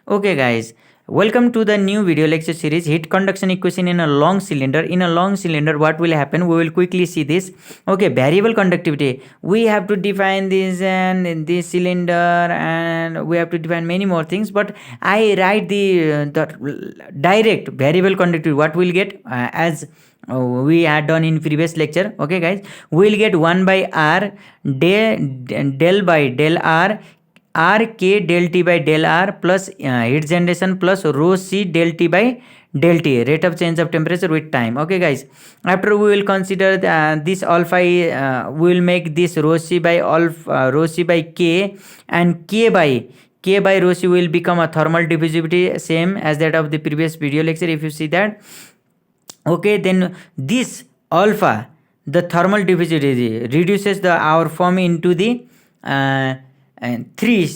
Okay guys, welcome to the new video lecture series heat conduction equation in a long cylinder. In a long cylinder, what will happen? We will quickly see this. Okay, variable conductivity. We have to define this and this cylinder, and we have to define many more things. But I write the direct variable conductivity. What we'll get as we had done in previous lecture. Okay guys, we'll get 1 by r del by del r r k del t by del r plus heat generation plus rho c del t by del t, rate of change of temperature with time. Okay guys, after we will consider this alpha, we will make this rho c by rho c by k, and k by rho c will become a thermal diffusivity, same as that of the previous video lecture, if you see that. Okay, then this alpha, the thermal diffusivity, reduces the our form into the uh, three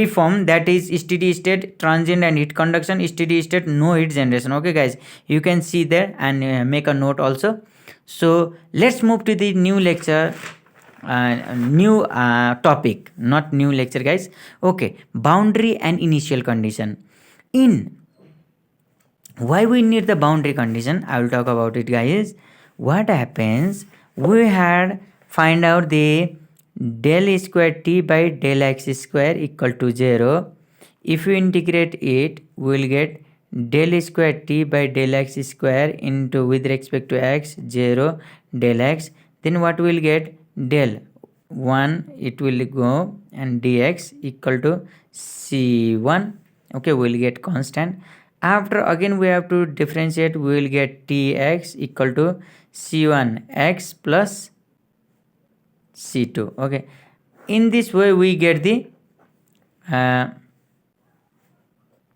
form, that is steady state, transient and heat conduction. Steady state, no heat generation. Okay guys, you can see there and make a note also. So let's move to the new lecture, new topic, not new lecture guys. Okay, boundary and initial condition. In why we need the boundary condition, I will talk about it guys. What happens, we had find out the del square t by del x square equal to 0. If you integrate it, we will get del square t by del x square into, with respect to x, 0 del x. Then what we will get, del 1 it will go, and dx equal to c1. Okay, we will get constant. After again we have to differentiate, we will get tx equal to c1x plus c2. Okay, in this way we get the